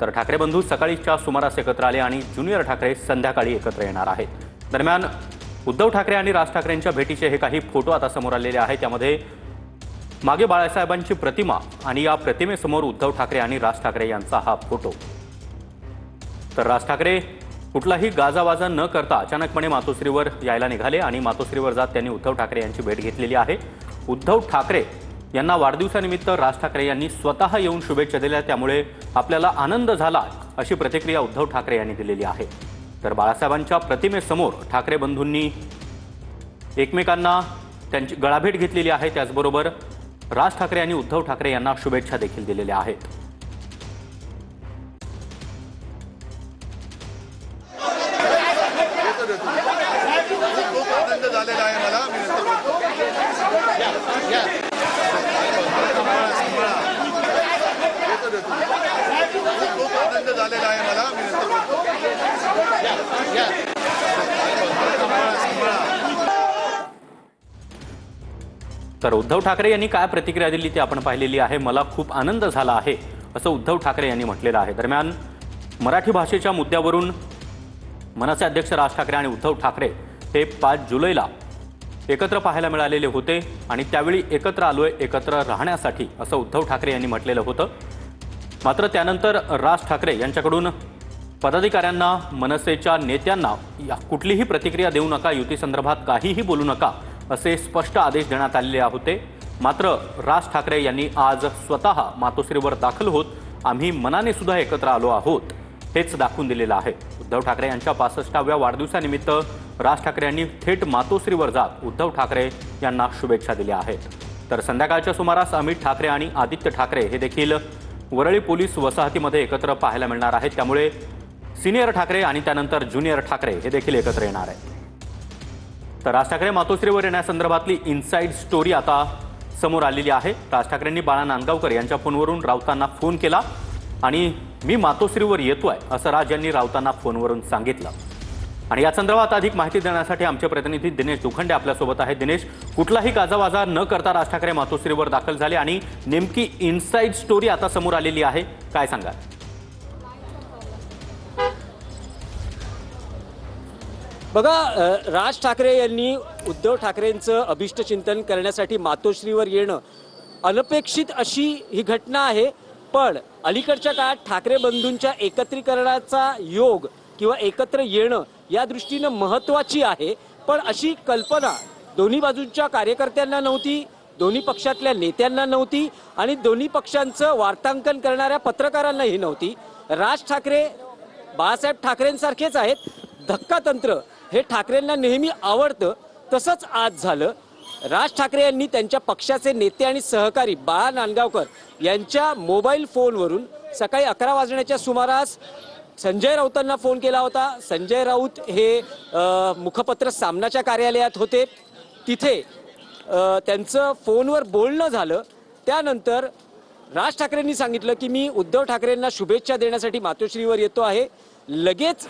तर ठाकरे बंधू सकाळीच्या सुमारास एकत्र आले आणि ज्युनियर ठाकरे संध्याकाळी एकत्र येणार आहेत। दरम्यान उद्धव ठाकरे आणि राज ठाकरेंच्या भेटीचे हे काही फोटो आता समोर आलेले आहेत। त्यामध्ये मागे बाळासाहेबांची प्रतिमा आणि या प्रतिमेसमोर उद्धव ठाकरे आणि राज ठाकरे यांचा हा फोटो। तर राज ठाकरे कुठलाही गाजावाजा न करता अचानकपणे मातोश्रीवर यायला निघाले आणि मातोश्रीवर जात त्यांनी उद्धव ठाकरे यांची भेट घेतलेली आहे। उद्धव ठाकरे यांना वाढदिवसानिमित्त राज ठाकरे यांनी स्वतः येऊन शुभेच्छा दिल्या, त्यामुळे आपल्याला आनंद झाला अशी प्रतिक्रिया उद्धव ठाकरे यांनी दिलेली आहे। तर बाळासाहेबांच्या प्रतिमेसमोर ठाकरे बंधूंनी एकमेकांना त्यांची गळाभेट घेतलेली आहे। त्याचबरोबर राज ठाकरे यांनी उद्धव ठाकरे यांना शुभेच्छा देखील दिलेल्या आहेत। तर उद्धव ठाकरे यांनी काय प्रतिक्रिया दिली ती आपण पाहिलेली आहे। मला खूप आनंद झाला आहे असं उद्धव ठाकरे यांनी म्हटलेलं आहे। दरम्यान मराठी भाषेच्या मुद्द्यावरून मनसे अध्यक्ष राज ठाकरे आणि उद्धव ठाकरे हे 5 जुलैला एकत्र पाहायला मिळालेले होते आणि त्यावेळी एकत्र आलोय एकत्र राहण्यासाठी असं उद्धव ठाकरे यांनी म्हटलेलं होतं। मात्र त्यानंतर राज ठाकरे यांच्याकडून पदाधिकाऱ्यांना मनसेच्या नेत्यांना कुठलीही प्रतिक्रिया देऊ नका, युती संदर्भात काहीही बोलू नका असे स्पष्ट आदेश देण्यात आलेले होते। मात्र राज ठाकरे यांनी आज स्वतः मातोश्रीवर दाखल होत आम्ही मनाने सुद्धा एकत्र आलो आहोत हेच दाखवून दिलेलं आहे। उद्धव ठाकरे यांच्या 65व्या वाढदिवसानिमित्त राज ठाकरे यांनी थेट मातोश्रीवर जात उद्धव ठाकरे यांना शुभेच्छा दिल्या आहेत। तर संध्याकाळच्या सुमारास अमित ठाकरे आणि आदित्य ठाकरे हे देखील वरळी पोलीस वसाहतीमध्ये एकत्र पाहायला मिळणार आहेत। त्यामुळे सिनियर ठाकरे आणि त्यानंतर ज्युनियर ठाकरे हे देखील एकत्र येणार आहेत। तर राज ठाकरे मातोश्रीवर येण्यासंदर्भातली इनसाइड स्टोरी आता समोर आलेली आहे। राज ठाकरेंनी बाळा नांदगावकर यांच्या फोनवरून राऊतांना फोन केला आणि मी मातोश्रीवर येतोय असं राज यांनी राऊतांना फोनवरून सांगितलं। आणि या संदर्भात अधिक माहिती देण्यासाठी आमचे प्रतिनिधी दिनेश दुखंडे आपल्यासोबत आहेत। दिनेश, कुठलाही गाजावाजा न करता राज ठाकरे मातोश्रीवर दाखल झाले आणि नेमकी इनसाइड स्टोरी आता समोर आलेली आहे, काय सांगाल? बघा, राज ठाकरे यांनी उद्धव ठाकरेंचं अभिष्ट चिंतन करण्यासाठी मातोश्रीवर येणं अनपेक्षित अशी ही घटना आहे। पण अलीकडच्या काळात ठाकरे बंधूंच्या एकत्रीकरणाचा योग किंवा एकत्र येणं या दृष्टीनं महत्त्वाची आहे। पण अशी कल्पना दोन्ही बाजूंच्या कार्यकर्त्यांना नव्हती, दोन्ही पक्षातल्या नेत्यांना नव्हती आणि दोन्ही पक्षांचं वार्तांकन करणाऱ्या पत्रकारांनाही नव्हती। राज ठाकरे बाळासाहेब ठाकरेंसारखेच आहेत, धक्कातंत्र हे ठाकरेंना नेहमी आवडतं, तसंच आज झालं। राज ठाकरे यांनी त्यांच्या पक्षाचे नेते आणि सहकारी बाळा नांदगावकर यांच्या मोबाईल फोनवरून सकाळी 11 वाजण्याच्या सुमारास संजय राऊतांना फोन केला होता। संजय राऊत हे मुखपत्र सामनाच्या कार्यालयात होते, तिथे त्यांचं फोनवर बोलणं झालं। त्यानंतर राज ठाकरेंनी सांगितलं की मी उद्धव ठाकरेंना शुभेच्छा देण्यासाठी मातोश्रीवर येतो आहे। लगेच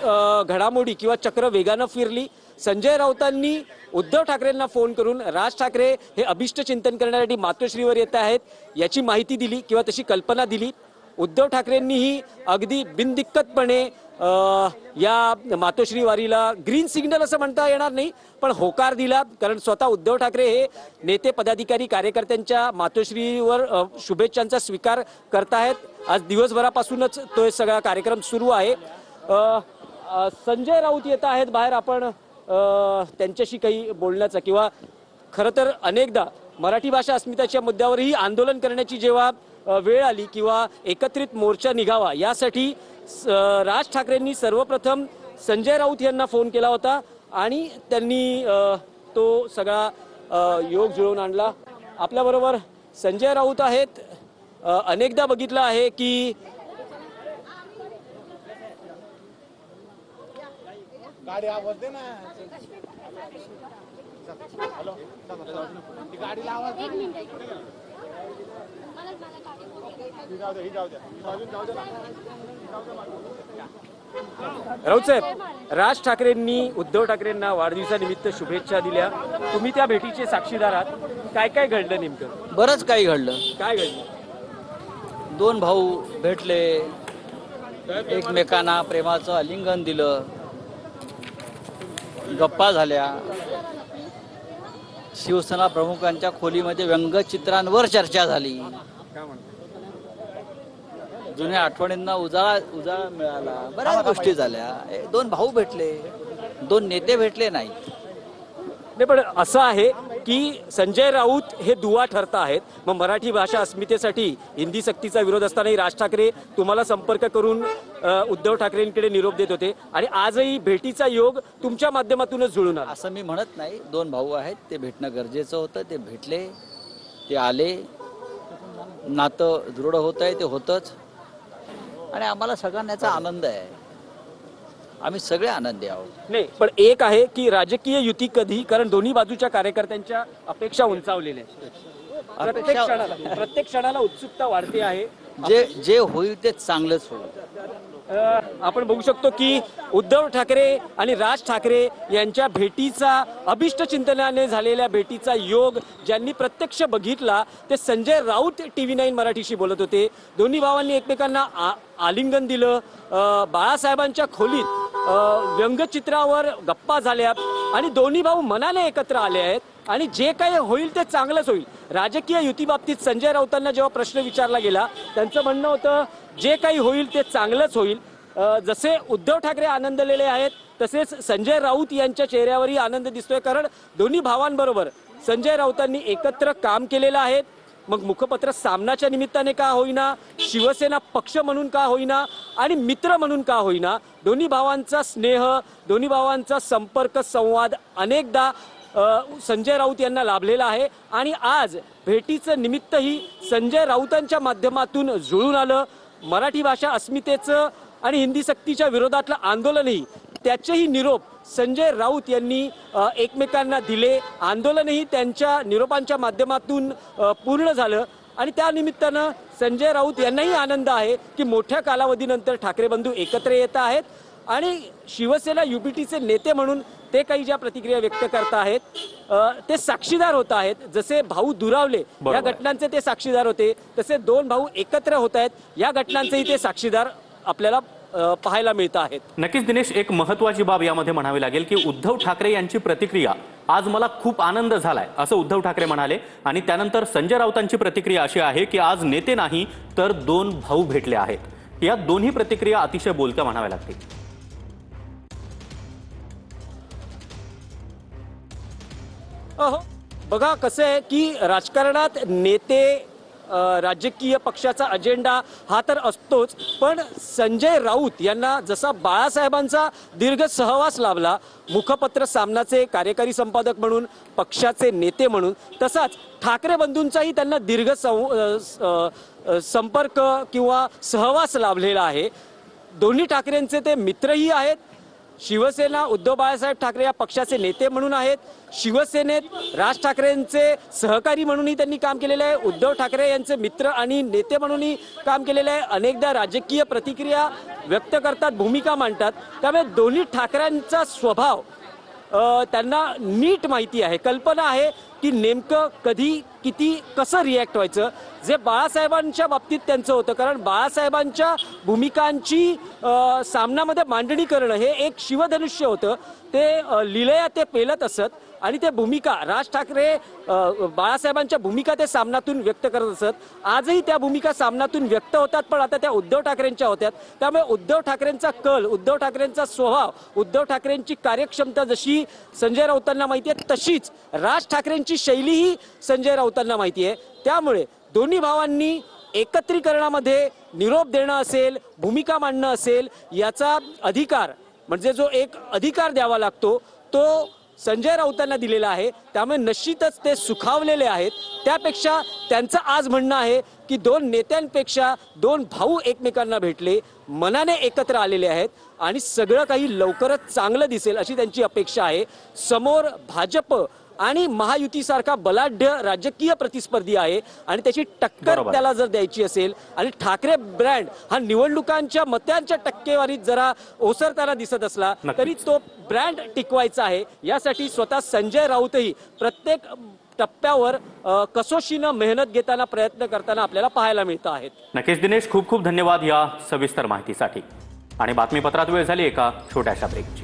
घडामोडी किंवा चक्र वेगानं फिरली। संजय राऊतांनी उद्धव ठाकरेंना फोन करून राज ठाकरे हे अभिष्ट चिंतन करण्यासाठी मातोश्रीवर येत आहेत याची माहिती दिली किंवा तशी कल्पना दिली। उद्धव ठाकरेंनीही अगदी बिनदिक्कतपणे या मातोश्री वारीला ग्रीन सिग्नल असं म्हणता येणार नाही, पण होकार दिला। कारण स्वतः उद्धव ठाकरे हे नेते पदाधिकारी कार्यकर्त्यांच्या मातोश्रीवर शुभेच्छांचा स्वीकार करतायत। आज दिवसभरापासूनच तो सगळा कार्यक्रम सुरू आहे। संजय राऊत येत आहेत बाहेर, आपण त्यांच्याशी काही बोलण्याचा किंवा खरं तर अनेकदा मराठी भाषा अस्मिताच्या मुद्द्यावरही आंदोलन करण्याची जेव्हा वेळ आली किंवा एकत्रित मोर्चा निघावा यासाठी राज ठाकरेंनी सर्वप्रथम संजय राऊत यांना फोन केला होता आणि त्यांनी तो सगळा योग जुळवून आणला। आपल्याबरोबर संजय राऊत आहेत। अनेकदा बघितलं आहे की गाडी आवाज दे ना, हॅलो गाडीला आवाज दे, राऊत साहेब, राज ठाकरेंनी उद्धव ठाकरेंना वाढदिवसानिमित्त शुभेच्छा दिल्या, तुम्ही त्या भेटीचे साक्षीदार आहात। काय काय घडलं नेमकं? बरंच काही घडलं। काय घडलं? दोन भाऊ भेटले, एकमेकांना प्रेमाचं आलिंगन दिलं, गप्पा झाल्या, शिवसेना प्रमुखांच्या खोलीमध्ये व्यंगचित्रांवर चर्चा झाली, जुन्या आठवणींना उजाळा मिळाला, बऱ्याच गोष्टी झाल्या. दोन भाऊ भेटले, दोन नेते भेटले नाही. नाही, पण असं आहे की संजय राऊत हे दुवा ठरत आहेत. मग मराठी भाषा अस्मितेसाठी हिंदी सक्तीचा विरोध असतानाही राज ठाकरे तुम्हाला संपर्क करून उद्धव ठाकरेंकडे निरोप देत होते आणि आजही भेटीचा योग तुमच्या माध्यमातूनच जुळून आला. असं मी म्हणत नाही. दोन भाऊ आहेत, ते भेटणं गरजेचं होतं, ते भेटले, ते आले, नातं दृढ होत आहे, ते होतंच. आणि आम्हाला सगळ्यांना याचा आनंद आहे. आम्ही सगळे आनंदी आहोत. नाही, पण एक आहे की राजकीय युती कधी, कारण दोन्ही बाजूच्या कार्यकर्त्यांच्या अपेक्षा उंचावलेल्या आहेत. प्रत्येक क्षणाला उत्सुकता वाढते आहे. जे होईल ते चांगलंच होईल. आपण बघू शकतो की उद्धव ठाकरे आणि राज ठाकरे यांच्या भेटीचा, अभिष्ट चिंतनाने झालेल्या भेटीचा योग ज्यांनी प्रत्यक्ष बघितला ते संजय राऊत TV9 मराठीशी बोलत होते. दोन्ही भावांनी एकमेकांना आलिंगन दिलं, बाळासाहेबांच्या खोलीत व्यंगचित्रावर गप्पा झाल्या आणि दोन्ही भाऊ मनाने एकत्र आले आहेत आणि जे काही होईल ते चांगलंच होईल. राजकीय युतीबाबतीत संजय राऊतांना जेव्हा प्रश्न विचारला गेला त्यांचं म्हणणं होतं जे काही होईल ते चांगलंच होईल. जसे उद्धव ठाकरे आनंदलेले आहेत तसेच संजय राऊत यांच्या चेहऱ्यावरही आनंद दिसतोय, कारण दोन्ही भावांबरोबर संजय राऊतांनी एकत्र काम केलेलं आहे. मग मुखपत्र सामनाच्या निमित्ताने का होईना, शिवसेना पक्ष म्हणून का होईना आणि मित्र म्हणून का होईना, दोन्ही भावांचा स्नेह, दोन्ही भावांचा संपर्क, संवाद अनेकदा संजय राऊत यांना लाभलेला आहे आणि आज भेटीचं निमित्तही संजय राऊतांच्या माध्यमातून जुळून आलं. मराठी भाषा अस्मितेचं आणि हिंदी सक्तीच्या विरोधातलं आंदोलनही, त्याचेही निरोप संजय राऊत यांनी एकमेकांना दिले. आंदोलनही त्यांच्या निरोपांच्या माध्यमातून पूर्ण झालं आणि त्या निमित्तानं संजय राऊत यांनाही आनंद आहे की मोठ्या कालावधीनंतर ठाकरे बंधू एकत्र येत आहेत आणि शिवसेना UBTचे नेते म्हणून ते काही ज्या प्रतिक्रिया व्यक्त करत आहेत ते साक्षीदार होत आहेत. जसे भाऊ दुरावले या घटनांचे ते साक्षीदार होते, तसे दोन भाऊ एकत्र होत आहेत या घटनांचेही ते साक्षीदार आपल्याला पाहायला मिळत आहेत. नक्कीच दिनेश, एक महत्वाची बाब यामध्ये म्हणावी लागेल की उद्धव ठाकरे यांची प्रतिक्रिया, आज मला खूप आनंद झालाय असं उद्धव ठाकरे म्हणाले आणि त्यानंतर संजय राऊतांची प्रतिक्रिया अशी आहे की आज नेते नाही तर दोन भाऊ भेटले आहेत. या दोन्ही प्रतिक्रिया अतिशय बोलक्या म्हणाव्या लागतील. बघा कसं आहे की राजकारणात नेते, राजकीय पक्षाचा अजेंडा हा तर असतोच, पण संजय राऊत यांना जसा बाळासाहेबांचा दीर्घ सहवास लाभला मुखपत्र सामनाचे कार्यकारी संपादक म्हणून, पक्षाचे नेते म्हणून, तसाच ठाकरे बंधूंचाही त्यांना दीर्घ संपर्क किंवा सहवास लाभलेला आहे. दोन्ही ठाकरेंचे ते मित्रही आहेत. शिवसेना उद्धव बाळासाहेब ठाकरे या पक्षाचे नेते म्हणून आहेत. शिवसेनेत राज ठाकरेंचे सहकारी म्हणूनही त्यांनी काम केलेलं आहे. उद्धव ठाकरे यांचे मित्र आणि नेते म्हणूनही काम केलेलं आहे. अनेकदा राजकीय प्रतिक्रिया व्यक्त करतात, भूमिका मांडतात. त्यामुळे दोन्ही ठाकरेंचा स्वभाव त्यांना नीट माहिती आहे, कल्पना आहे की नेमकं कधी किती कसं रिॲक्ट व्हायचं. जे बाळासाहेबांच्या बाबतीत त्यांचं होतं, कारण बाळासाहेबांच्या भूमिकांची सामनामध्ये मांडणी करणं हे एक शिवधनुष्य होतं. ते लिलया ते पेलत असत आणि ते भूमिका राज ठाकरे बाळासाहेबांच्या भूमिका ते सामनातून व्यक्त करत असत. आजही त्या भूमिका सामनातून व्यक्त होतात, पण आता त्या उद्धव ठाकरेंच्या होत्यात. त्यामुळे उद्धव ठाकरेंचा कल, उद्धव ठाकरेंचा स्वभाव, उद्धव ठाकरेंची कार्यक्षमता जशी संजय राऊतांना माहिती आहे तशीच राज ठाकरेंची शैलीही संजय राऊतांना माहिती आहे. त्यामुळे दोन्ही भावांनी एकत्रीकरणामध्ये निरोप देणं असेल, भूमिका मांडणं असेल, याचा अधिकार म्हणजे जो एक अधिकार द्यावा लागतो तो संजय राऊतांना दिलेला आहे. त्यामुळे निश्चितच ते सुखावलेले आहेत. त्यापेक्षा त्यांचं आज म्हणणं आहे की दोन नेत्यांपेक्षा दोन भाऊ एकमेकांना भेटले, मनाने एकत्र आलेले आहेत आणि सगळं काही लवकरच चांगलं दिसेल अशी त्यांची अपेक्षा आहे. समोर भाजप आणि महायुतीसारखा बलाढ्य राजकीय प्रतिस्पर्धी आहे आणि त्याची टक्कर त्याला जर द्यायची असेल आणि ठाकरे ब्रँड हा निवडणुकांच्या मतांच्या टक्केवारीत जरा ओसरताना दिसत असला तरी तो ब्रँड टिकवायचा आहे. यासाठी स्वतः संजय राऊतही प्रत्येक टप्प्यावर कसोशीनं मेहनत घेताना प्रयत्न करताना आपल्याला पाहायला मिळत आहेत. नक्कीच दिनेश, खूप खूप धन्यवाद या सविस्तर माहितीसाठी. आणि बातमीपत्रात वेळ झाली एका छोट्याशा ब्रेकची.